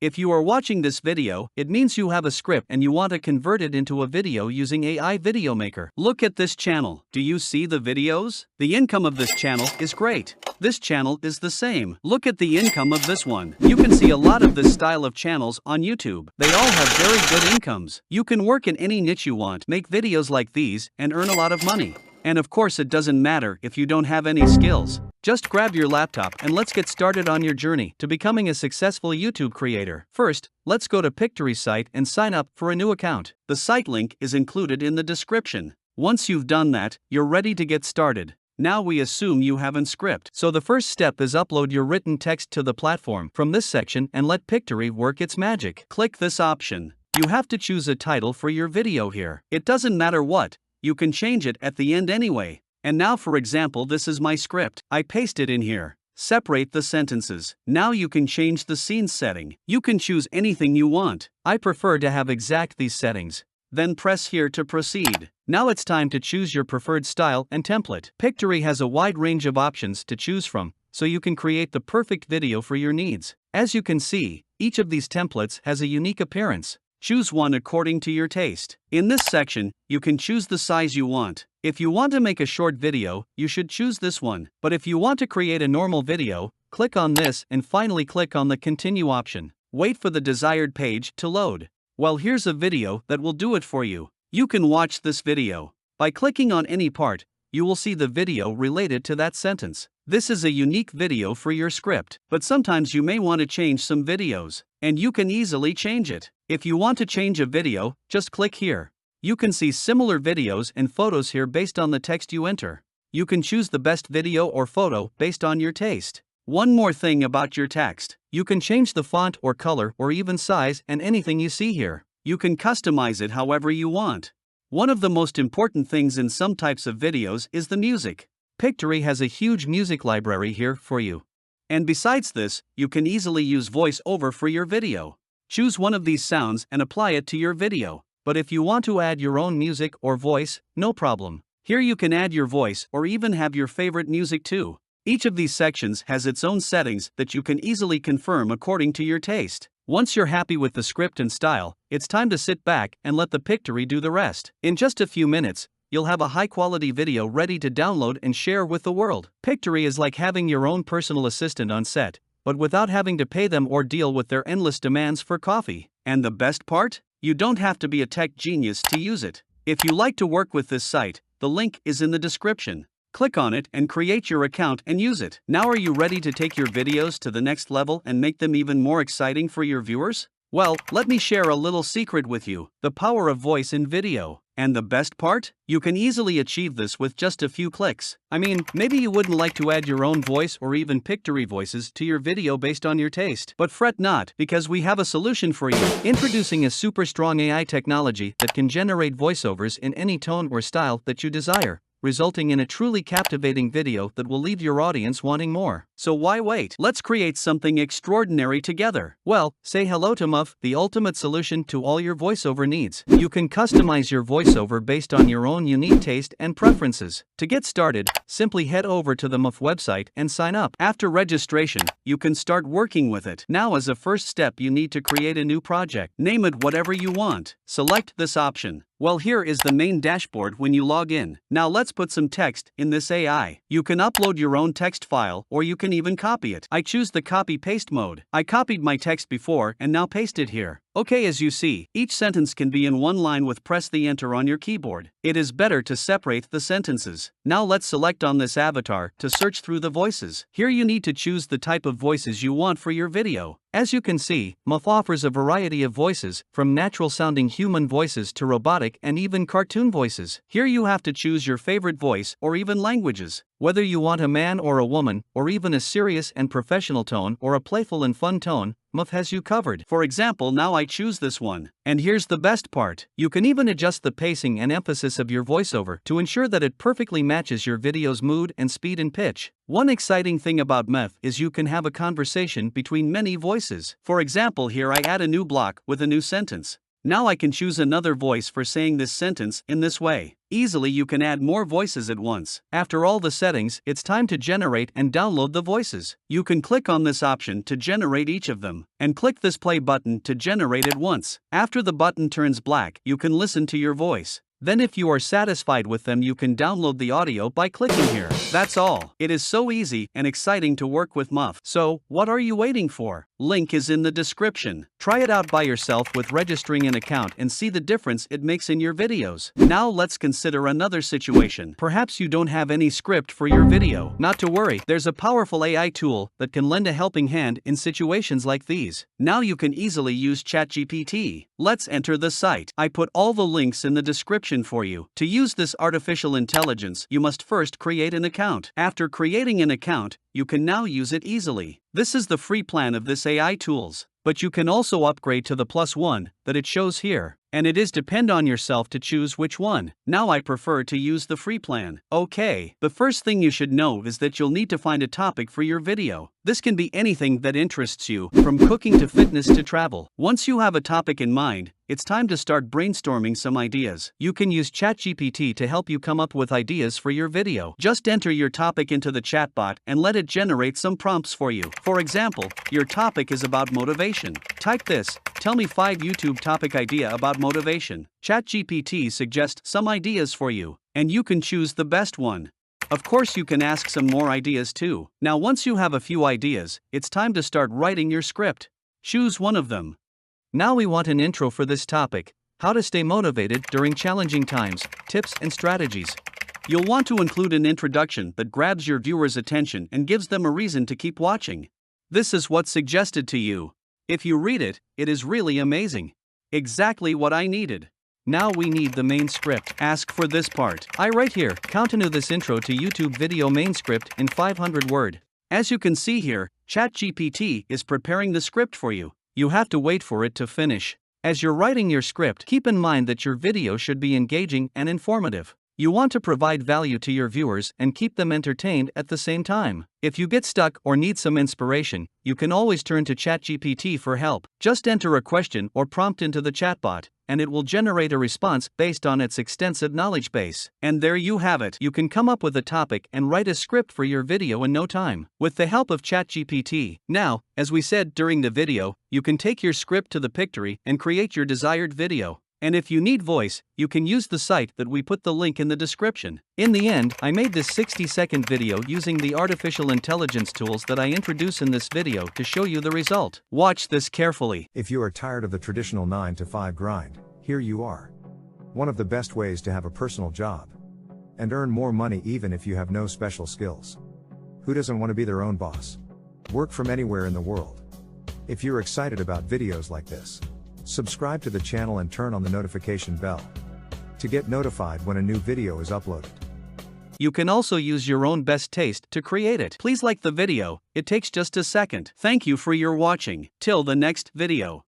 If you are watching this video, it means you have a script and you want to convert it into a video using AI Video Maker. Look at this channel. Do you see the videos? The income of this channel is great. This channel is the same. Look at the income of this one. You can see a lot of this style of channels on YouTube. They all have very good incomes. You can work in any niche you want, make videos like these, and earn a lot of money. And of course it doesn't matter if you don't have any skills. Just grab your laptop and let's get started on your journey to becoming a successful YouTube creator. First, let's go to Pictory's site and sign up for a new account. The site link is included in the description. Once you've done that, you're ready to get started. Now we assume you have a script. So the first step is upload your written text to the platform from this section and let Pictory work its magic. Click this option. You have to choose a title for your video here. It doesn't matter what. You can change it at the end anyway. And now for example, this is my script. I paste it in here. Separate the sentences. Now you can change the scene setting. You can choose anything you want. I prefer to have exact these settings. Then press here to proceed. Now it's time to choose your preferred style and template. Pictory has a wide range of options to choose from, so you can create the perfect video for your needs. As you can see, each of these templates has a unique appearance. Choose one according to your taste. In this section, you can choose the size you want. If you want to make a short video, you should choose this one. But if you want to create a normal video, click on this and finally click on the continue option. Wait for the desired page to load. Well, here's a video that will do it for you. You can watch this video. By clicking on any part, you will see the video related to that sentence. This is a unique video for your script, but sometimes you may want to change some videos, and you can easily change it. If you want to change a video, just click here. You can see similar videos and photos here based on the text you enter. You can choose the best video or photo based on your taste. One more thing about your text. You can change the font or color or even size and anything you see here. You can customize it however you want. One of the most important things in some types of videos is the music. Pictory has a huge music library here for you. And besides this, you can easily use voiceover for your video. Choose one of these sounds and apply it to your video. But if you want to add your own music or voice, no problem. Here you can add your voice or even have your favorite music too. Each of these sections has its own settings that you can easily confirm according to your taste. Once you're happy with the script and style, it's time to sit back and let the Pictory do the rest. In just a few minutes, you'll have a high-quality video ready to download and share with the world. Pictory is like having your own personal assistant on set, but without having to pay them or deal with their endless demands for coffee. And the best part? You don't have to be a tech genius to use it. If you like to work with this site, the link is in the description. Click on it and create your account and use it. Now are you ready to take your videos to the next level and make them even more exciting for your viewers? Well, let me share a little secret with you, the power of voice in video. And the best part? You can easily achieve this with just a few clicks. I mean, maybe you wouldn't like to add your own voice or even Pictory voices to your video based on your taste. But fret not, because we have a solution for you. Introducing a super strong AI technology that can generate voiceovers in any tone or style that you desire, resulting in a truly captivating video that will leave your audience wanting more. So why wait? Let's create something extraordinary together. Well, say hello to Muff, the ultimate solution to all your voiceover needs. You can customize your voiceover based on your own unique taste and preferences. To get started, simply head over to the Muff website and sign up. After registration, you can start working with it. Now as a first step, you need to create a new project. Name it whatever you want. Select this option. Well, here is the main dashboard when you log in. Now let's put some text in this AI. You can upload your own text file or you can even copy it. I choose the copy-paste mode. I copied my text before and now paste it here. Okay, as you see, each sentence can be in one line with press the enter on your keyboard. It is better to separate the sentences. Now let's select on this avatar to search through the voices. Here you need to choose the type of voices you want for your video. As you can see, Muff offers a variety of voices, from natural-sounding human voices to robotic and even cartoon voices. Here you have to choose your favorite voice or even languages. Whether you want a man or a woman, or even a serious and professional tone or a playful and fun tone, Muff has you covered. For example, now I choose this one. And here's the best part. You can even adjust the pacing and emphasis of your voiceover to ensure that it perfectly matches your video's mood and speed and pitch. One exciting thing about Muff is you can have a conversation between many voices. For example, here I add a new block with a new sentence. Now I can choose another voice for saying this sentence in this way. Easily you can add more voices at once. After all the settings, it's time to generate and download the voices. You can click on this option to generate each of them, and click this play button to generate it once. After the button turns black, you can listen to your voice. Then if you are satisfied with them, you can download the audio by clicking here. That's all. It is so easy and exciting to work with Muff. So, what are you waiting for? Link is in the description. Try it out by yourself with registering an account and see the difference it makes in your videos. Now let's consider another situation. Perhaps you don't have any script for your video. Not to worry, there's a powerful AI tool that can lend a helping hand in situations like these. Now you can easily use ChatGPT. Let's enter the site. I put all the links in the description for you. To use this artificial intelligence, you must first create an account. After creating an account, you can now use it easily. This is the free plan of this AI tools, but you can also upgrade to the +1 that it shows here, and it is depend on yourself to choose which one. Now I prefer to use the free plan. Okay, the first thing you should know is that you'll need to find a topic for your video. This can be anything that interests you, from cooking to fitness to travel. Once you have a topic in mind, it's time to start brainstorming some ideas. You can use ChatGPT to help you come up with ideas for your video. Just enter your topic into the chatbot and let it generate some prompts for you. For example, your topic is about motivation. Type this: tell me 5 YouTube topic idea about motivation. ChatGPT suggests some ideas for you, and you can choose the best one. Of course, you can ask some more ideas too. Now, once you have a few ideas, it's time to start writing your script. Choose one of them. Now we want an intro for this topic: how to stay motivated during challenging times, tips and strategies. You'll want to include an introduction that grabs your viewers' attention and gives them a reason to keep watching. This is what's suggested to you. If you read it, it is really amazing. Exactly what I needed. Now we need the main script. Ask for this part. I write here, continue this intro to YouTube video main script in 500 word. As you can see here, ChatGPT is preparing the script for you. You have to wait for it to finish. As you're writing your script, keep in mind that your video should be engaging and informative. You want to provide value to your viewers and keep them entertained at the same time. If you get stuck or need some inspiration, you can always turn to ChatGPT for help. Just enter a question or prompt into the chatbot, and it will generate a response based on its extensive knowledge base. And there you have it. You can come up with a topic and write a script for your video in no time, with the help of ChatGPT. Now, as we said during the video, you can take your script to the Pictory and create your desired video. And if you need voice, you can use the site that we put the link in the description. In the end, I made this 60-second video using the artificial intelligence tools that I introduce in this video to show you the result. Watch this carefully. If you are tired of the traditional 9-to-5 grind, here you are. One of the best ways to have a personal job and earn more money even if you have no special skills. Who doesn't want to be their own boss? Work from anywhere in the world. If you're excited about videos like this, subscribe to the channel and turn on the notification bell to get notified when a new video is uploaded. You can also use your own best taste to create it. Please like the video, it takes just a second. Thank you for your watching. Till the next video.